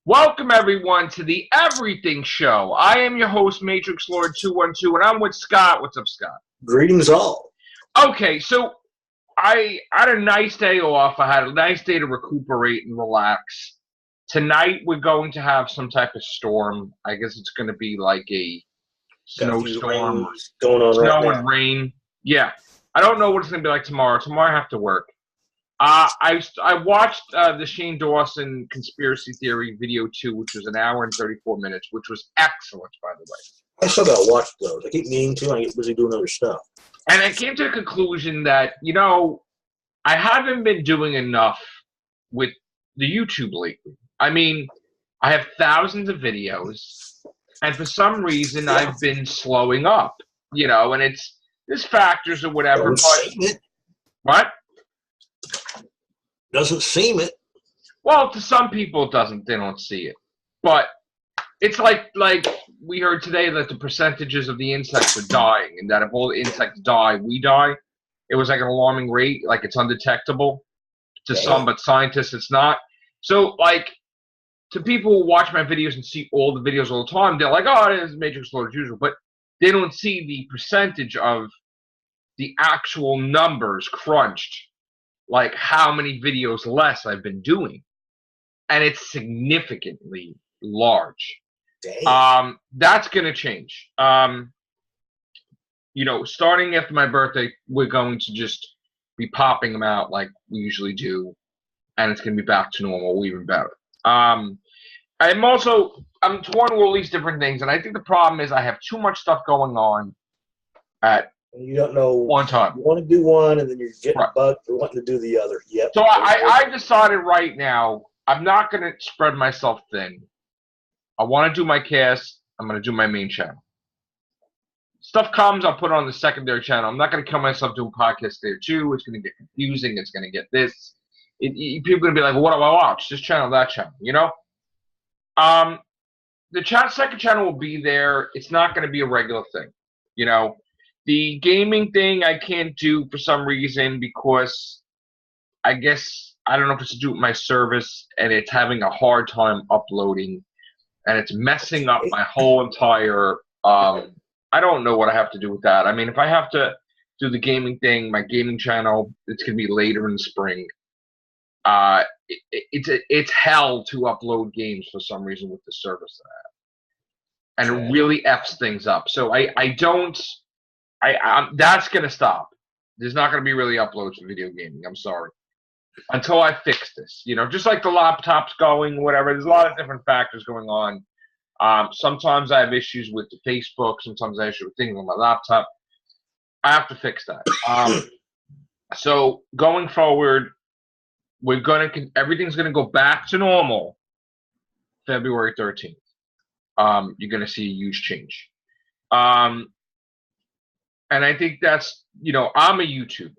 Welcome, everyone, to the Everything Show. I am your host, Matrixlord212, and I'm with Scott. What's up, Scott? Greetings all. Okay, so I had a nice day off. I had a nice day to recuperate and relax. Tonight, we're going to have some type of storm. I guess it's going to be like a snowstorm. Going on Snow right now. and rain. Yeah. I don't know what it's going to be like tomorrow. Tomorrow, I have to work. I watched the Shane Dawson Conspiracy Theory video 2, which was an hour and 34 minutes, which was excellent, by the way. I still gotta watch those. I keep meaning to. I get busy doing other stuff. And I came to the conclusion that, I haven't been doing enough with the YouTube lately. I mean, I have thousands of videos, and for some reason, I've been slowing up, and there's factors or whatever. What? Doesn't seem it. Well, to some people it doesn't. They don't see it. But it's like we heard today that the percentages of the insects are dying, and that if all the insects die, we die. It was like an alarming rate, like it's undetectable to some, but scientists it's not. So, to people who watch my videos and see all the videos all the time, they're like, oh, it is Matrixlord as usual. But they don't see the percentage of the actual numbers crunched, like how many videos less I've been doing. And it's significantly large. Dang. That's going to change. Starting after my birthday, we're going to just be popping them out like we usually do. And it's going to be back to normal, even better. I'm torn with all these different things. And I think the problem is I have too much stuff going on at you don't know one time. You want to do one, and then you're getting bugged for wanting to do the other. Yep. So I decided right now I'm not going to spread myself thin. I want to do my cast. I'm going to do my main channel. Stuff comes, I'll put it on the secondary channel. I'm not going to kill myself doing podcasts there too. It's going to get confusing. It's going to get this. People are going to be like, well, what do I watch? This channel, that channel, The second channel will be there. It's not going to be a regular thing, The gaming thing I can't do for some reason because I guess I don't know if it's to do with my service and it's having a hard time uploading and it's messing up my whole entire I don't know what I have to do with that. I mean, if I have to do the gaming thing, my gaming channel, it's going to be later in the spring. It's hell to upload games for some reason with the service that I have. And it really F's things up. So that's going to stop. There's not going to be really uploads for video gaming. I'm sorry. Until I fix this. Just like the laptop's going, whatever. There's a lot of different factors going on. Sometimes I have issues with the Facebook. Sometimes I have issues with things on my laptop. I have to fix that. So going forward, everything's going to go back to normal February 13th. You're going to see a huge change. And I think that's, I'm a YouTuber.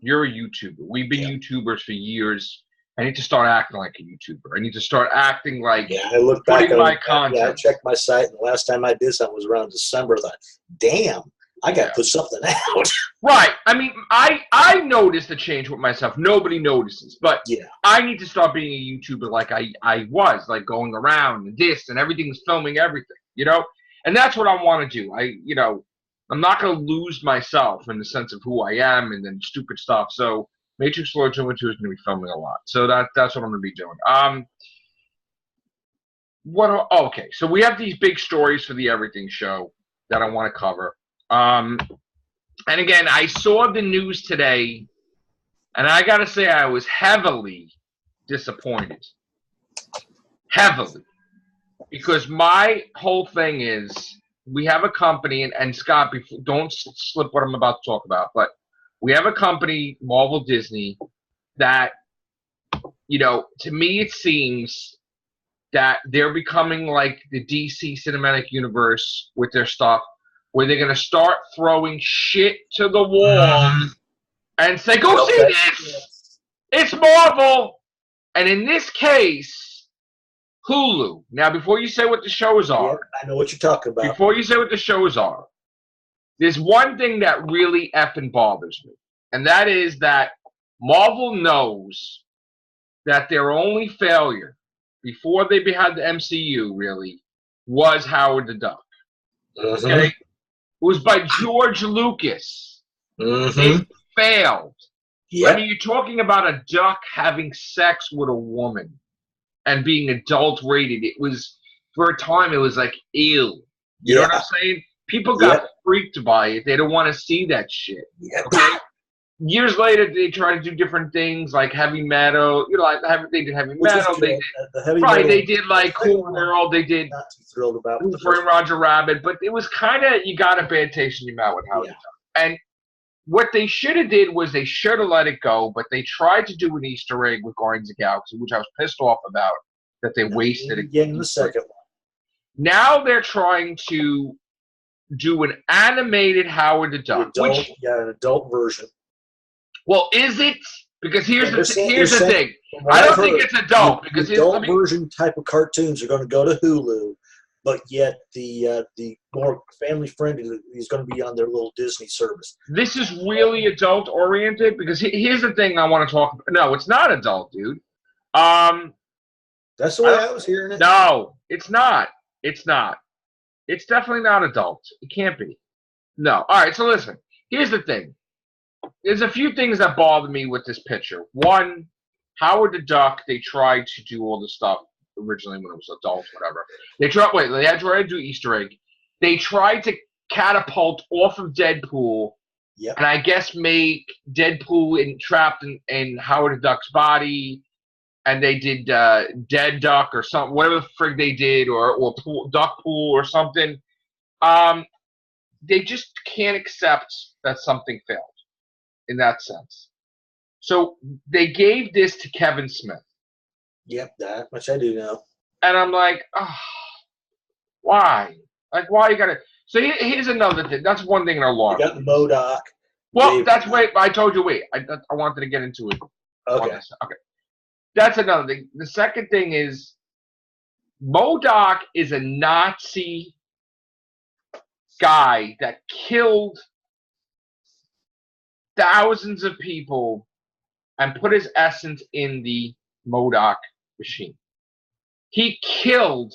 You're a YouTuber. We've been YouTubers for years. I need to start acting like a YouTuber. I need to start acting like I look back putting my content. Yeah, I checked my site, and the last time I did something was around December. I thought, damn, I got to put something out. Right. I mean, I noticed the change with myself. Nobody notices. But I need to start being a YouTuber like I was, like going around and this and everything's filming everything, And that's what I want to do. I'm not going to lose myself in the sense of who I am and then stupid stuff. So Matrixlord212 is going to be filming a lot. So that's what I'm going to be doing. Okay, so we have these big stories for the Everything Show that I want to cover. And again, I saw the news today, and I got to say I was heavily disappointed. Heavily. Because my whole thing is, we have a company, and Scott, don't slip what I'm about to talk about, but we have a company, Marvel Disney, that, to me it seems that they're becoming like the DC Cinematic Universe with their stuff, where they're going to start throwing shit to the wall and say, go see this! It's Marvel! And in this case, Hulu. Now, before you say what the shows are. I know what you're talking about. Before you say what the shows are, there's one thing that really effing bothers me. And that is that Marvel knows that their only failure before they had the MCU, really, was Howard the Duck. Okay? It was by George Lucas. It failed. Yep. I mean, you're talking about a duck having sex with a woman and being adult rated. It was, for a time, it was like, ew. You know what I'm saying? People got freaked by it. They don't want to see that shit. Yep. Okay? Years later, they tried to do different things like heavy metal. You know, like they did heavy metal. They did, the heavy metal. They did like Cool World. They did not too thrilled about for Roger Rabbit, but it was kind of, you got a bad taste in your mouth with Howard the Duck. And what they should have did was they should have let it go, but they tried to do an Easter egg with Guardians of the Galaxy, which I was pissed off about that they wasted it. Getting the second one. Now they're trying to do an animated Howard the Duck, an adult version. Well, is it? Because here's the thing. I don't think it's adult. Because adult version type of cartoons are going to go to Hulu, but yet the more family friendly is going to be on their little Disney service. This is really adult oriented because here's the thing I want to talk about. No, it's not adult, dude. That's the way I was hearing it. No, it's not. It's not. It's definitely not adult. It can't be. No. All right. So listen. Here's the thing. There's a few things that bother me with this picture. One, Howard the Duck, they tried to do all this stuff originally when it was adults, whatever. They had tried to do Easter egg. They tried to catapult off of Deadpool, and I guess make Deadpool trapped in Howard the Duck's body, and they did Dead Duck or something, whatever the frig they did, or Duck Pool or something. They just can't accept that something failed. In that sense. So they gave this to Kevin Smith. Yep, that much I do know. And I'm like, why? Like, why you gotta... So here's another thing. That's one thing in our law. You got the Modok. Well, I told you, I wanted to get into it. Okay. That's another thing. The second thing is, Modok is a Nazi guy that killed thousands of people and put his essence in the Modok machine. He killed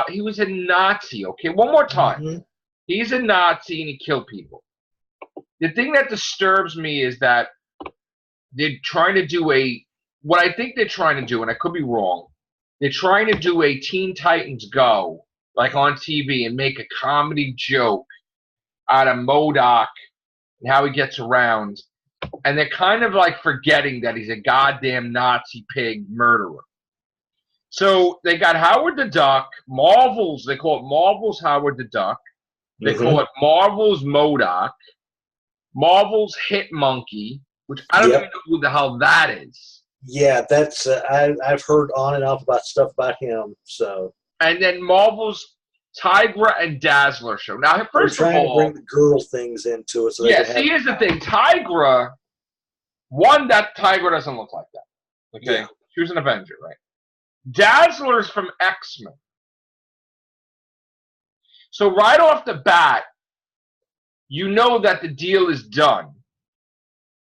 he was a Nazi, okay? One more time. He's a Nazi and he killed people. The thing that disturbs me is that they're trying to do what I think they're trying to do, and I could be wrong, they're trying to do a Teen Titans Go, like on TV, and make a comedy joke out of Modok and how he gets around, and they're kind of like forgetting that he's a goddamn Nazi pig murderer. So they got Howard the Duck, Marvel's, they call it Marvel's Howard the Duck, they call it Marvel's Modok, Marvel's Hit Monkey, which I don't even know who the hell that is. Yeah, that's I've heard on and off about stuff about him. So, and then Marvel's Tigra and Dazzler show. Now, first of all, trying to bring the girl things into it. So see, here's the thing. Tigra, that Tigra doesn't look like that. Okay? Yeah. She was an Avenger, right? Dazzler's from X-Men. So right off the bat, you know that the deal is done.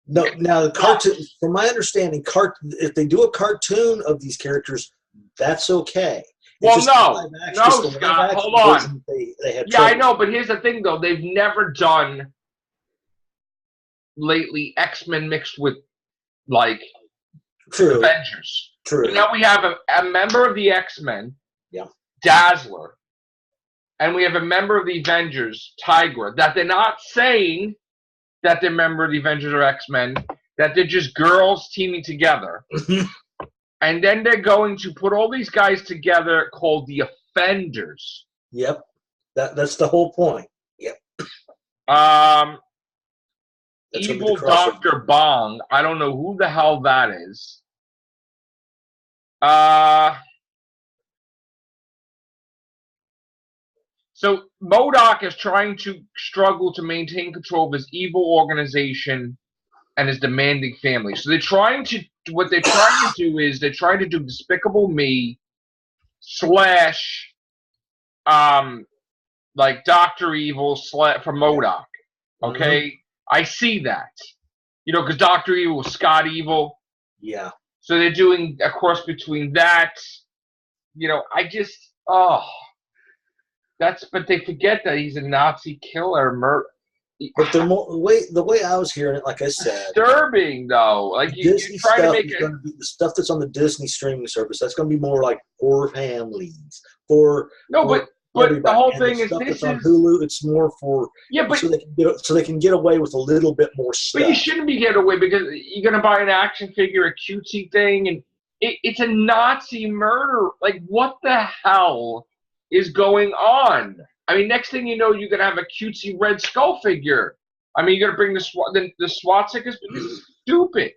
No, now the cartoon, from my understanding, if they do a cartoon of these characters, that's okay. Well, no, Scott, hold on. They had trouble. I know, but here's the thing, though. They've never done, lately, X-Men mixed with, like, Avengers. True. So now we have a member of the X-Men, Dazzler, and we have a member of the Avengers, Tigra, that they're not saying that they're a member of the Avengers or X-Men, that they're just girls teaming together. And then they're going to put all these guys together called the Offenders. Yep. That's the whole point. Yep. Evil Dr. Bong. I don't know who the hell that is. So Modok is trying to struggle to maintain control of his evil organization and his demanding family. So what they're trying to do is they're trying to do Despicable Me / like Dr. Evil from Modok. Okay? I see that. You know, because Dr. Evil was Scott Evil. Yeah. So they're doing a cross between that. I just but they forget that he's a Nazi killer. But the way I was hearing it, like I said, disturbing though. Like you try to make it. Going to be the stuff that's on the Disney streaming service. That's going to be more like for families. But the whole thing is this is on Hulu. It's more for so they can get away with a little bit more stuff. But you shouldn't be getting away because you're going to buy an action figure, a cutesy thing, and it's a Nazi murder. Like what the hell is going on? I mean, next thing you know, you're going to have a cutesy Red Skull figure. I mean, you're going to bring the SWAT stickers. This is stupid.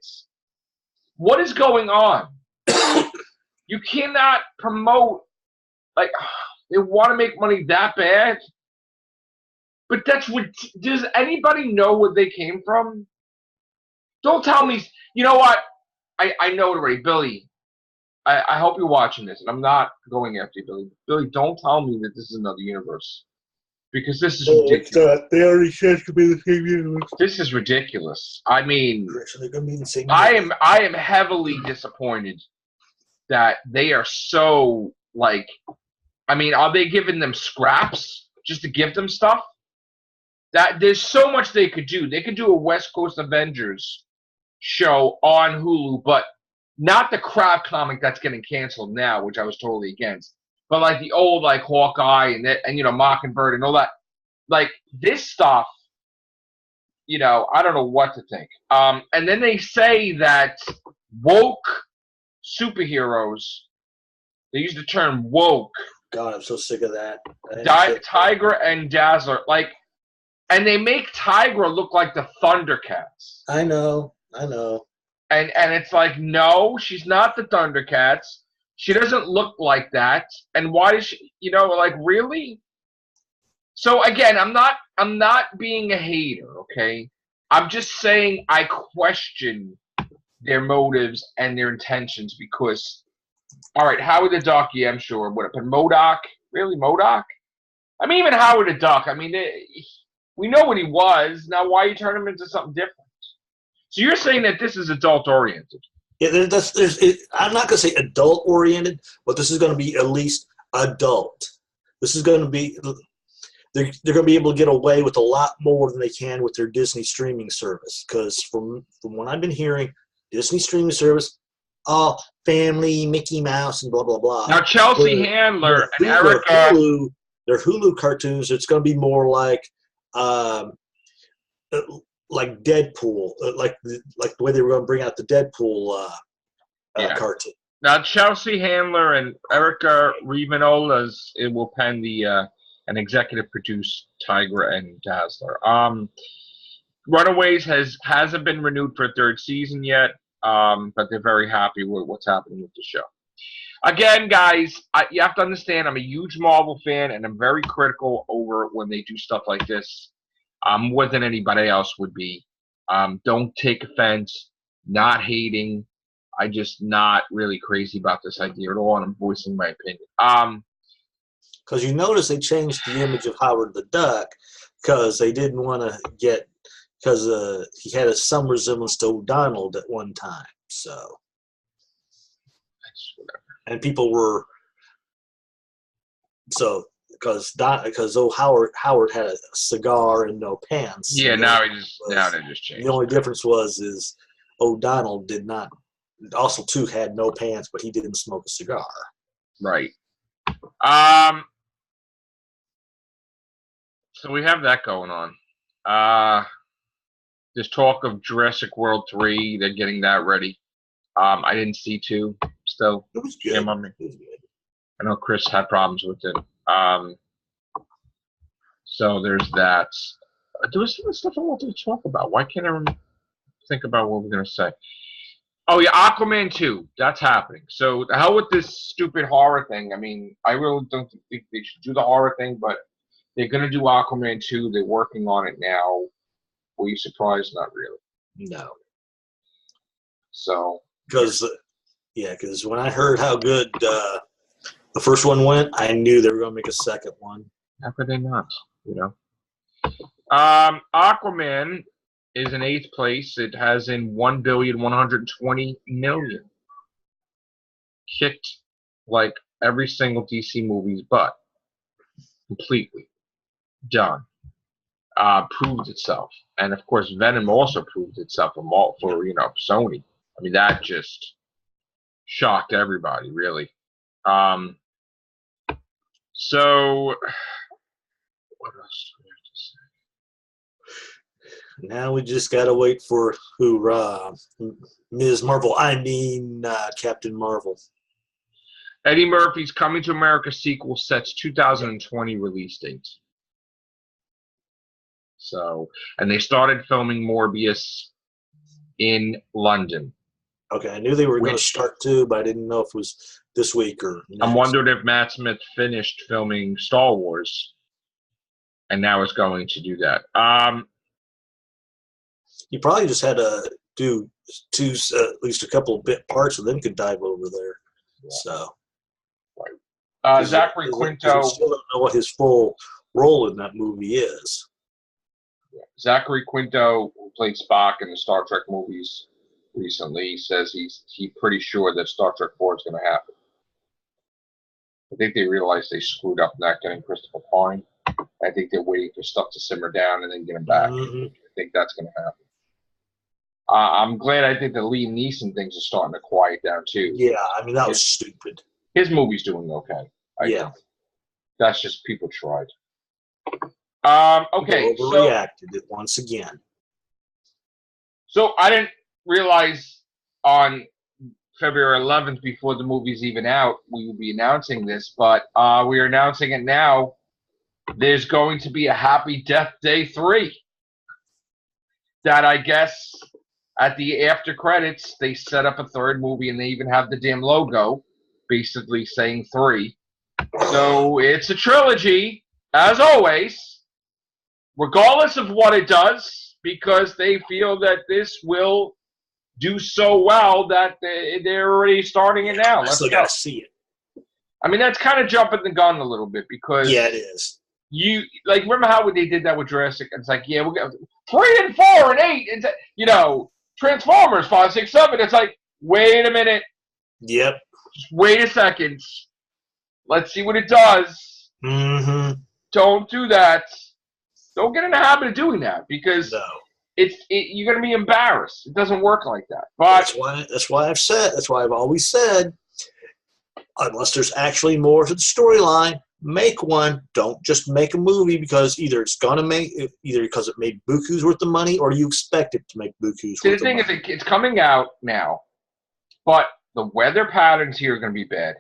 What is going on? You cannot promote, like, they want to make money that bad? But that's what, does anybody know where they came from? Don't tell me, you know what? I know it already. Billy, I hope you're watching this, and I'm not going after you, Billy. Billy, don't tell me that this is another universe. Because this is ridiculous. They already said it could be the same universe. This is ridiculous. I mean, they're going to be the same universe. I am heavily disappointed that they are so, like, I mean, are they giving them scraps just to give them stuff? That there's so much they could do. They could do a West Coast Avengers show on Hulu, but not the crap comic that's getting canceled now, which I was totally against. But like the old like Hawkeye and Mockingbird and all that, like this stuff, I don't know what to think. And then they say that woke superheroes, they use the term woke. God, I'm so sick of that. Tigra and Dazzler, like, and they make Tigra look like the Thundercats. I know. And it's like, no, she's not the Thundercats. She doesn't look like that. And why does she, like, really? So again, I'm not being a hater, okay? I'm just saying I question their motives and their intentions because, all right, Howard the Duck, yeah, I'm sure. But Modok? Really, Modok? I mean, even Howard the Duck, I mean, we know what he was. Now, why you turn him into something different? So you're saying that this is adult-oriented? Yeah, I'm not going to say adult-oriented, but this is going to be at least adult. This is going to be they're going to be able to get away with a lot more than they can with their Disney streaming service. Because from what I've been hearing, Disney streaming service, family, Mickey Mouse, and blah blah blah. Now Chelsea Handler and Erica, their Hulu cartoons. It's going to be more like Deadpool, like the way they were going to bring out the Deadpool cartoon. Now Chelsea Handler and Erica Rivanolas will pen the and executive produce Tigra and Dazzler. Runaways hasn't been renewed for a third season yet, but they're very happy with what's happening with the show. Again, guys, you have to understand I'm a huge Marvel fan, and I'm very critical over when they do stuff like this. More than anybody else would be. Don't take offense, not hating. I'm just not really crazy about this idea at all, and I'm voicing my opinion. Because you notice they changed the image of Howard the Duck because they didn't want to get – because he had some resemblance to O'Donnell at one time. So – and people were – so – because Howard had a cigar and no pants. Yeah, now they just changed. The only difference is O'Donnell did not – also, too, had no pants, but he didn't smoke a cigar. Right. So we have that going on. There's talk of Jurassic World 3. They're getting that ready. I didn't see 2 still. It was good. I know Chris had problems with it. So there's that. There was some stuff I wanted to talk about. Why can't I think about what we're going to say? Oh, yeah, Aquaman 2. That's happening. So the hell with this stupid horror thing. I mean, I really don't think they should do the horror thing, but they're going to do Aquaman 2. They're working on it now. Were you surprised? Not really. No. So. Because when I heard how good the first one went, I knew they were going to make a second one. How could they not? Aquaman is in 8th place. It has in $1,120,000,000. kicked like every single DC movie's butt. Completely. Done. Proved itself. And of course, Venom also proved itself for Sony. I mean, that just shocked everybody, really. So, what else do we have to say? Now we just gotta wait for Ms. Marvel. Captain Marvel. Eddie Murphy's Coming to America sequel sets 2020 release date. So, and they started filming Morbius in London. Okay, I knew they were going to start too, but I didn't know if it was this week or next. I'm wondering if Matt Smith finished filming Star Wars, and now is going to do that. He probably just had to do at least a couple of bit parts, and then could dive over there. Yeah. So, right. Zachary Quinto. We still don't know what his full role in that movie is. Zachary Quinto, who played Spock in the Star Trek movies recently, says he's pretty sure that Star Trek 4 is going to happen. I think they realized they screwed up not getting Christopher Pine. I think they're waiting for stuff to simmer down and then get him back. Mm-hmm. I think that's going to happen. I'm glad. I think the Liam Neeson things are starting to quiet down too. Yeah, I mean that was stupid. His movie's doing okay. I think. That's just people tried. Okay, people overreacted it once again. So I didn't realize on February 11th, before the movie's even out, we will be announcing this, but we are announcing it now. There's going to be a Happy Death Day 3 that I guess at the after credits, they set up a third movie, and they even have the damn logo basically saying 3. So it's a trilogy, as always, regardless of what it does, because they feel that this will do so well that they're already starting it now. I still got to see it. I mean, that's kind of jumping the gun a little bit because it is. You remember how they did that with Jurassic? It's like, yeah, we'll get 3 and 4 and 8, and Transformers 5, 6, 7. It's like, wait a minute. Yep. Just wait a second. Let's see what it does. Mm-hmm. Don't do that. Don't get in the habit of doing that because you're going to be embarrassed. It doesn't work like that. But that's why I've always said, unless there's actually more to the storyline, make one. Don't just make a movie because either because it made buku's worth of money or you expect it to make buku's worth of money. The thing is, it's coming out now, but the weather patterns here are going to be bad.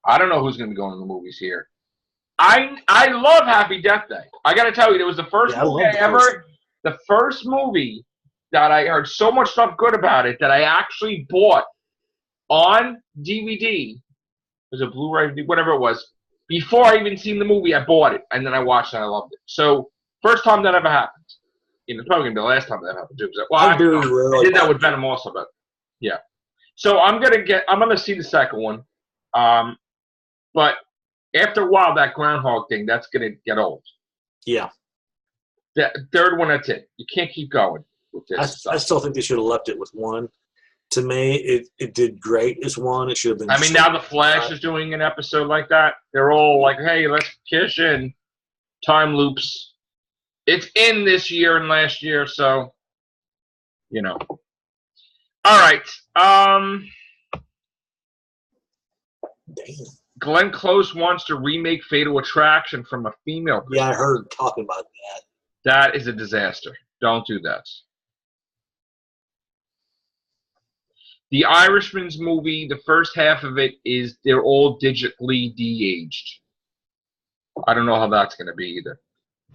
I don't know who's going to be going to the movies here. I love Happy Death Day. I got to tell you, it was the first movie the first movie that I heard so much stuff good about it that I actually bought on DVD. It was a Blu-ray, whatever it was. Before I even seen the movie, I bought it, and then I watched it, and I loved it. So, first time that ever happened. It's probably going to be the last time that happened, too. I did that with Venom also, but, yeah. So, I'm going to see the second one. But after a while, that Groundhog thing, that's going to get old. Yeah. The third one, that's it. You can't keep going with this. I still think they should have left it with one. To me, it did great as one. It should have been. I mean, now The Flash is doing an episode like that. They're all like, hey, let's kiss in time loops. It's in this year and last year, so, All right. Damn. Glenn Close wants to remake Fatal Attraction from a female perspective. Yeah, I heard talking about that. That is a disaster. Don't do that. The Irishman's movie, the first half of it is they're all digitally de-aged. I don't know how that's going to be either.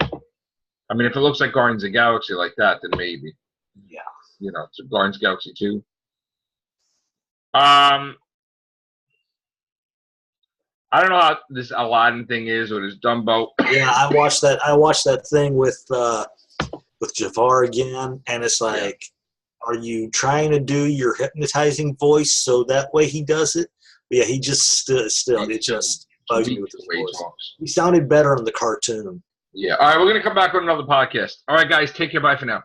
I mean, if it looks like Guardians of the Galaxy like that, then maybe. Yeah. It's Guardians of the Galaxy 2. I don't know how this Aladdin thing is or this Dumbo. Yeah, I watched that thing with Jafar again, and it's like, are you trying to do your hypnotizing voice so that way he does it? But yeah, he just still it just bugs me with his voice. He sounded better on the cartoon. Yeah. All right, we're gonna come back on another podcast. All right, guys, take care. Bye for now.